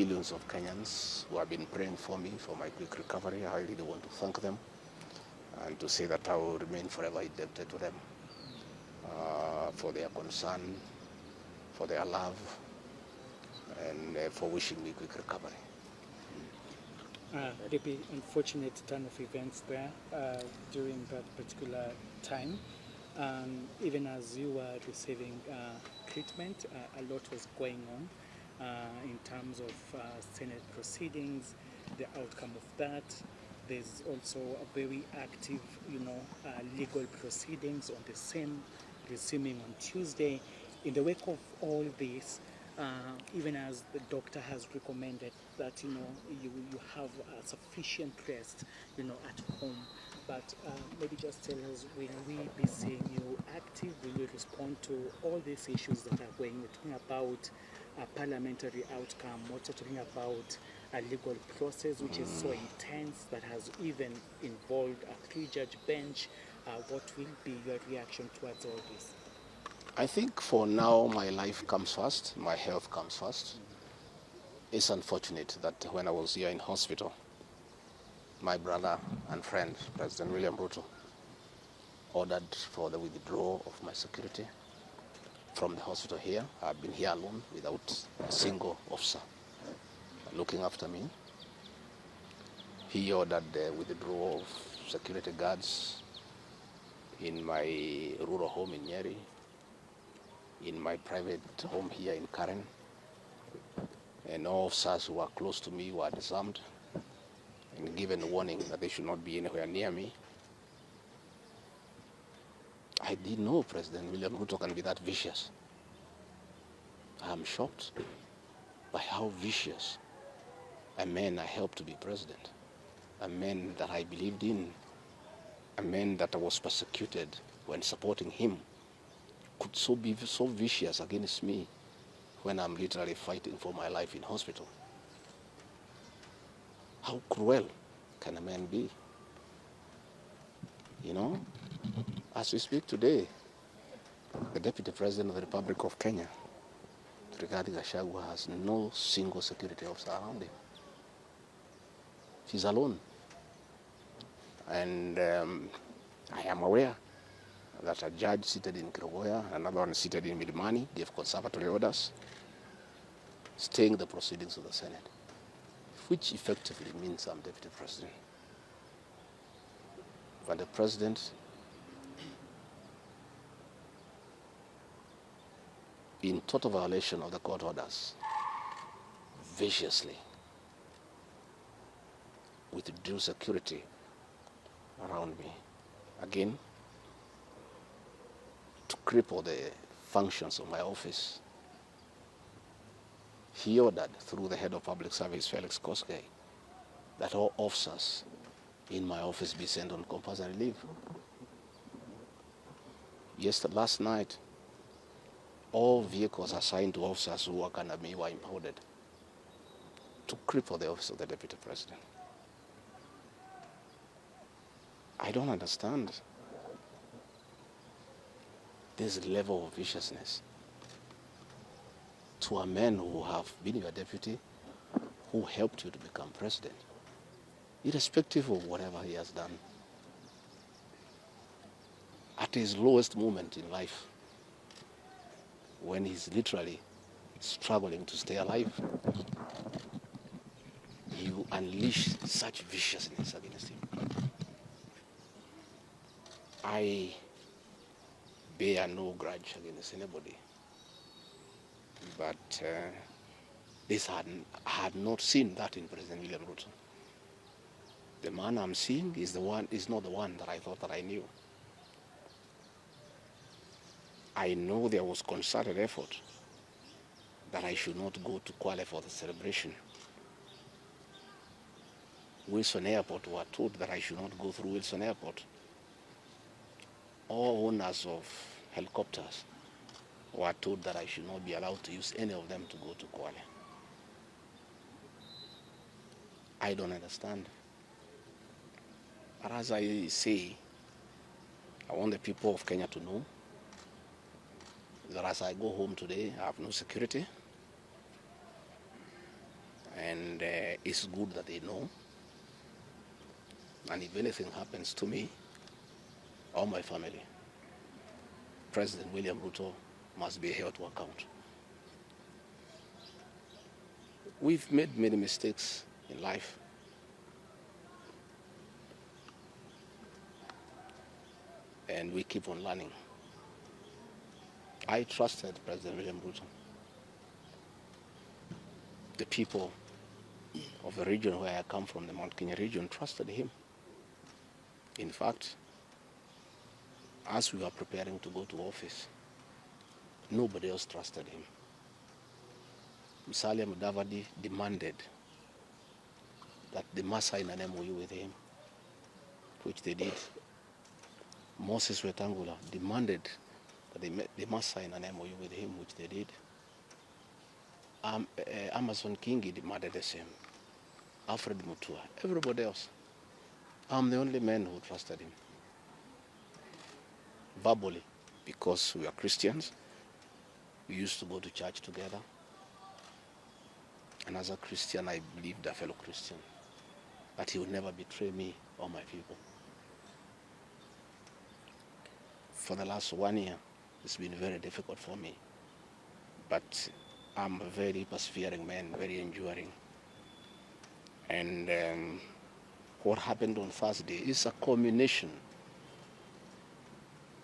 millions of Kenyans who have been praying for me for my quick recovery. I really want to thank them and to say that I will remain forever indebted to them for their concern, for their love, and for wishing me quick recovery. The unfortunate turn of events there during that particular time. Even as you were receiving treatment, a lot was going on in terms of Senate proceedings, the outcome of that. There's also a very active, legal proceedings on the same, resuming on Tuesday. In the wake of all this, even as the doctor has recommended that you have sufficient rest at home, but maybe just tell us, will we be seeing you active? Will you respond to all these issues that are going? We're talking about a parliamentary outcome, also talking about a legal process which is so intense that has even involved a 3-judge bench. What will be your reaction towards all this? I think for now my life comes first, my health comes first. It's unfortunate that when I was here in hospital, my brother and friend, President William Ruto, ordered for the withdrawal of my security from the hospital here. I've been here alone without a single officer looking after me. He ordered the withdrawal of security guards in my rural home in Nyeri, in my private home here in Karen, and all officers who are close to me were disarmed and given a warning that they should not be anywhere near me. I didn't know President William Ruto can be that vicious. I am shocked by how vicious a man I helped to be president, a man that I believed in, a man that I was persecuted when supporting him, could be so vicious against me when I'm literally fighting for my life in hospital. How cruel can a man be? As we speak today, the Deputy President of the Republic of Kenya, Gachagua, has no single security officer around him. He's alone. And I am aware that a judge seated in Kirogoya, another one seated in Milimani, gave conservatory orders staying the proceedings of the Senate, which effectively means I'm Deputy President. But the President, in total violation of the court orders, viciously withdrew security around me. Again, to cripple the functions of my office. He ordered, through the head of public service, Felix Koskei, that all officers in my office be sent on compulsory leave. Last night, all vehicles assigned to officers who work under me were impounded to cripple the office of the Deputy President. I don't understand this level of viciousness to a man who have been your deputy, who helped you to become president, irrespective of whatever he has done. At his lowest moment in life, when he's literally struggling to stay alive, you unleash such viciousness against him. I bear no grudge against anybody, but I had not seen that in President William Ruto. The man I'm seeing is not the one that I thought that I knew. I know there was concerted effort that I should not go to Kwale for the celebration. Wilson Airport were told that I should not go through Wilson Airport. All owners of helicopters were told that I should not be allowed to use any of them to go to Kwale. I don't understand. But as I say, I want the people of Kenya to know that as I go home today, I have no security. And it's good that they know. And if anything happens to me or my family, President William Ruto must be held to account. We've made many mistakes in life. And we keep on learning. I trusted President William Ruto. The people of the region where I come from, the Mount Kenya region, trusted him. In fact, as we were preparing to go to office, nobody else trusted him. Musalia Mudavadi demanded that they must sign an MOU with him, which they did. Moses Wetangula demanded that they must sign an MOU with him, which they did. Amason Kingi demanded the same. Alfred Mutua, everybody else. I'm the only man who trusted him. Verbally, because we are Christians, we used to go to church together. And as a Christian, I believed a fellow Christian that he would never betray me or my people. For the last 1 year, it's been very difficult for me. But I'm a very persevering man, very enduring. And what happened on Thursday is a culmination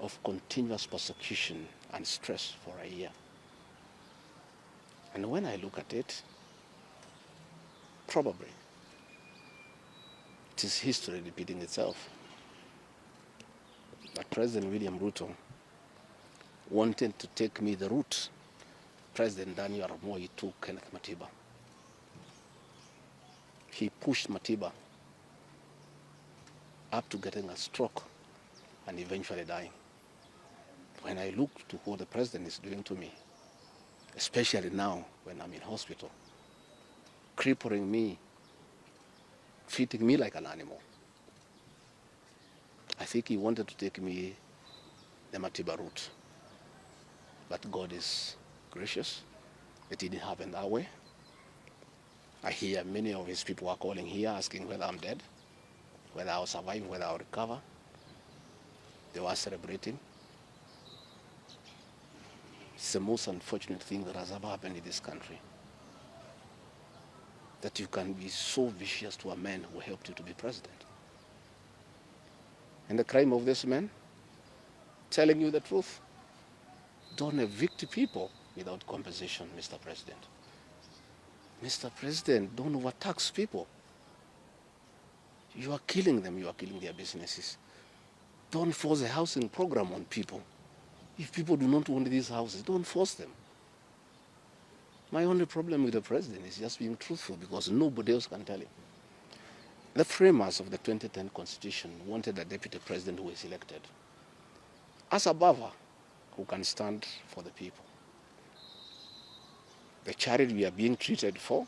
of continuous persecution and stress for a year. And when I look at it, probably it is history repeating itself. That President William Ruto wanted to take me the route President Daniel Arap Moi took Kenneth Matiba. He pushed Matiba up to getting a stroke and eventually dying. When I look to what the president is doing to me, especially now when I'm in hospital, crippling me, treating me like an animal, I think he wanted to take me the Matiba route. But God is gracious. It didn't happen that way. I hear many of his people are calling here asking whether I'm dead, whether I'll survive, whether I'll recover. They were celebrating. It's the most unfortunate thing that has ever happened in this country. That you can be so vicious to a man who helped you to be president. And the crime of this man, telling you the truth. Don't evict people without compensation, Mr. President. Mr. President, don't overtax people. You are killing them, you are killing their businesses. Don't force a housing program on people. If people do not want these houses, don't force them. My only problem with the president is just being truthful because nobody else can tell him. The framers of the 2010 Constitution wanted a deputy president who is elected as a buffer who can stand for the people. The charity we are being treated for,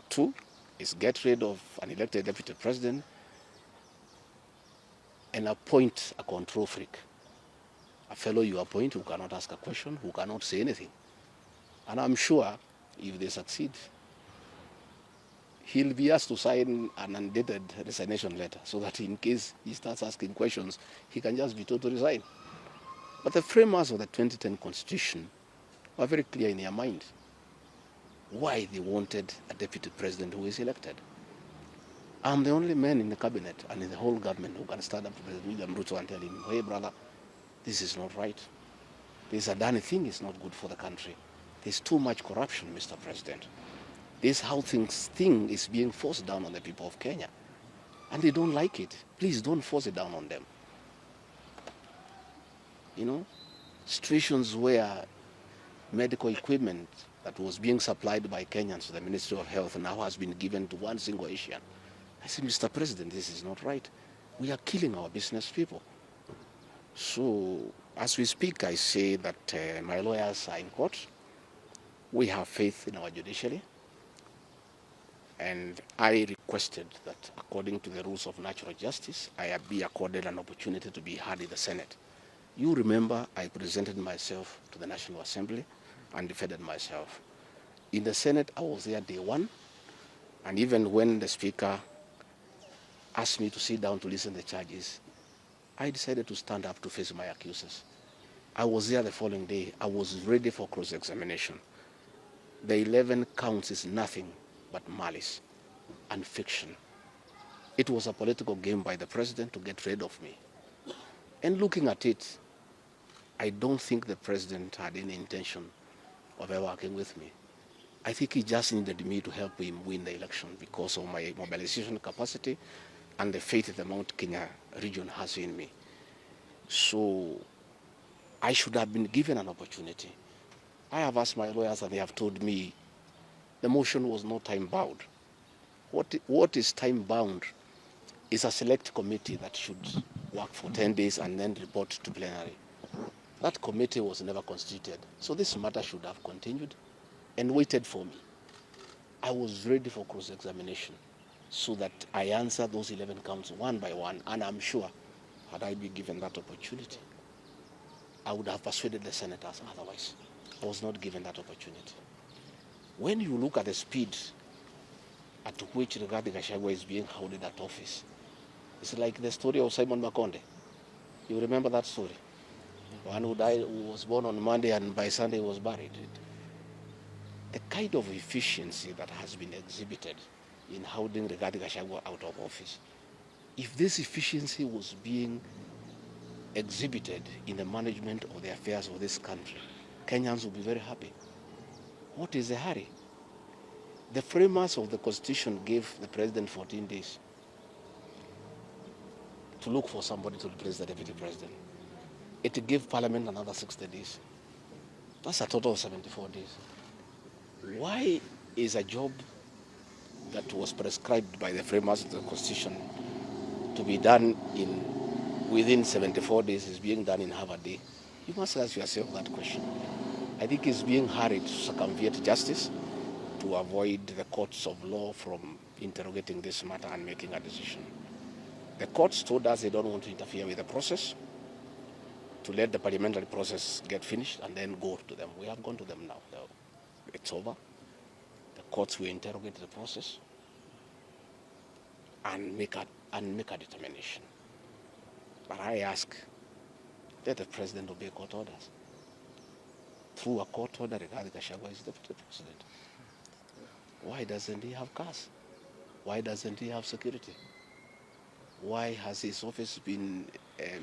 two, is get rid of an elected deputy president and appoint a control freak. A fellow you appoint who cannot ask a question, who cannot say anything. And I'm sure if they succeed, he'll be asked to sign an undated resignation letter so that in case he starts asking questions, he can just be told to resign. But the framers of the 2010 Constitution were very clear in their mind why they wanted a deputy president who is elected. I'm the only man in the cabinet and in the whole government who can stand up to President William Ruto and tell him, hey brother, this is not right. This Adani thing is not good for the country. There's too much corruption, Mr. President. This how thing is being forced down on the people of Kenya. And they don't like it. Please don't force it down on them. You know, situations where medical equipment that was being supplied by Kenyans to the Ministry of Health now has been given to one single Asian. I said, Mr. President, this is not right. We are killing our business people. So, as we speak, I say that my lawyers are in court. We have faith in our judiciary. And I requested that, according to the rules of natural justice, I be accorded an opportunity to be heard in the Senate. You remember I presented myself to the National Assembly and defended myself. In the Senate, I was there day one, And even when the Speaker asked me to sit down to listen to the charges, I decided to stand up to face my accusers. I was there the following day. I was ready for cross-examination. The 11 counts is nothing but malice and fiction. It was a political game by the president to get rid of me. And looking at it, I don't think the president had any intention of ever working with me. I think he just needed me to help him win the election because of my mobilization capacity and the faith the Mount Kenya region has in me. So I should have been given an opportunity. I have asked my lawyers and they have told me the motion was not time-bound. What is time-bound is a select committee that should work for 10 days and then report to plenary. That committee was never constituted. So this matter should have continued and waited for me. I was ready for cross-examination so that I answer those 11 counts one by one, and I'm sure had I been given that opportunity, I would have persuaded the senators otherwise. I was not given that opportunity. When you look at the speed at which Rigathi Gachagua is being held at office, it's like the story of Simon Makonde. You remember that story? One who died, who was born on Monday and by Sunday was buried. The kind of efficiency that has been exhibited in holding Rigathi Gachagua out of office, if this efficiency was being exhibited in the management of the affairs of this country, Kenyans would be very happy. What is the hurry? The framers of the Constitution gave the president 14 days to look for somebody to replace the deputy president. It gave Parliament another 60 days. That's a total of 74 days. Why is a job that was prescribed by the framers of the Constitution to be done within 74 days is being done in half a day? You must ask yourself that question. I think it's being hurried to circumvent justice to avoid the courts of law from interrogating this matter and making a decision. The courts told us they don't want to interfere with the process, to let the parliamentary process get finished and then go to them. We have gone to them now. It's over. The courts will interrogate the process and make a determination. But I ask, let the president obey court orders. Through a court order, Rigathi Gachagua is deputy president. Why doesn't he have cars? Why doesn't he have security? Why has his office been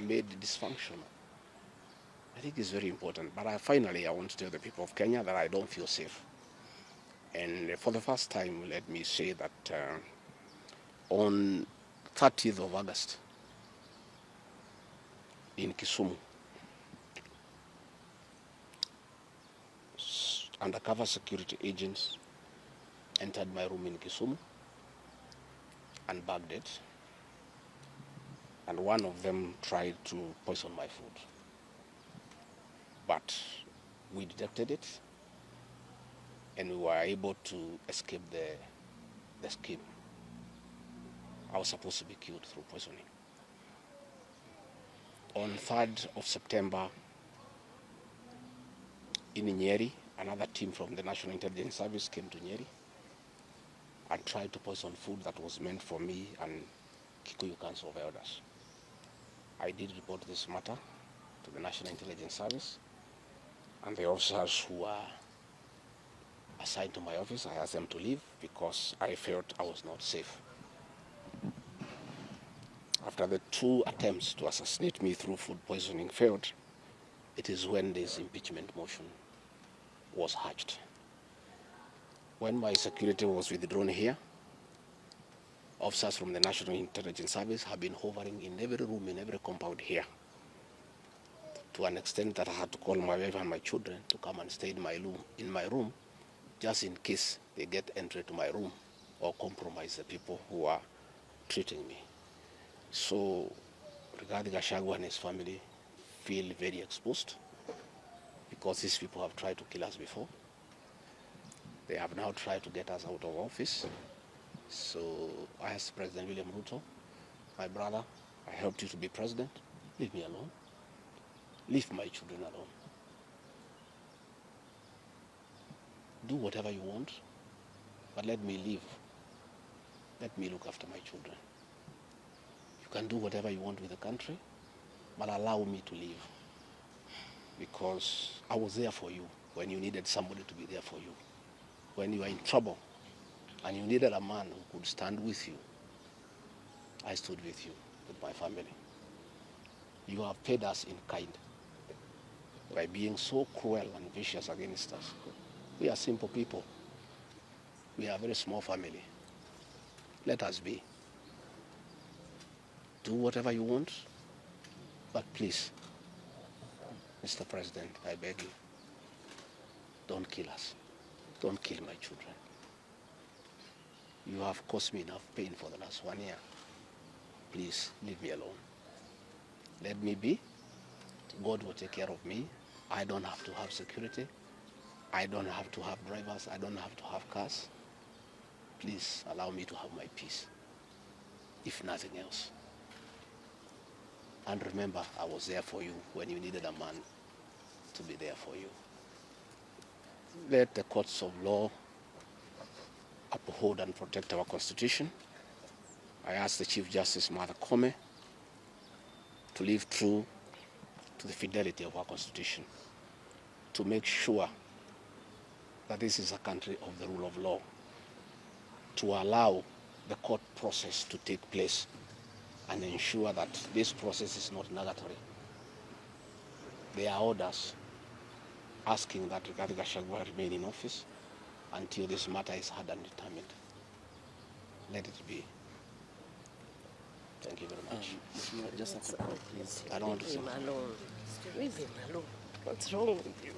made dysfunctional? I think it's very important. But finally, I want to tell the people of Kenya that I don't feel safe. And for the first time, let me say that on 30th of August in Kisumu, undercover security agents entered my room in Kisumu and bagged it. And one of them tried to poison my food. But we detected it, and we were able to escape the scheme. I was supposed to be killed through poisoning. On 3rd of September, in Nyeri, another team from the National Intelligence Service came to Nyeri and tried to poison food that was meant for me and Kikuyu Council of Elders. I did report this matter to the National Intelligence Service, and the officers who were assigned to my office, I asked them to leave because I felt I was not safe. After the 2 attempts to assassinate me through food poisoning failed, it is when this impeachment motion was hatched. When my security was withdrawn here, officers from the National Intelligence Service have been hovering in every room, in every compound here, to an extent that I had to call my wife and my children to come and stay in my room, just in case they get entry to my room or compromise the people who are treating me. So Rigathi Gachagua and his family feel very exposed because these people have tried to kill us before. They have now tried to get us out of office. So I asked President William Ruto, my brother, I helped you to be president. Leave me alone. Leave my children alone. Do whatever you want, but let me live let me look after my children. You can do whatever you want with the country, but allow me to live. Because I was there for you when you needed somebody to be there for you. When you were in trouble and you needed a man who could stand with you, I stood with you, with my family. You have paid us in kind by being so cruel and vicious against us. We are simple people. We are a very small family. Let us be. Do whatever you want, but please, Mr. President, I beg you, don't kill us. Don't kill my children. You have caused me enough pain for the last 1 year. Please, leave me alone. Let me be. God will take care of me. I don't have to have security. I don't have to have drivers. I don't have to have cars. Please allow me to have my peace, if nothing else. And remember, I was there for you when you needed a man to be there for you. Let the courts of law uphold and protect our Constitution. I ask the Chief Justice, Martha Koome, to live true to the fidelity of our Constitution, to make sure that this is a country of the rule of law, to allow the court process to take place and ensure that this process is not nugatory. There are orders asking that Rigathi Gachagua remain in office until this matter is heard and determined. Let it be. Thank you very much. Just a second, please. I don't want to say. Leave him alone. Leave him alone. What's wrong with you?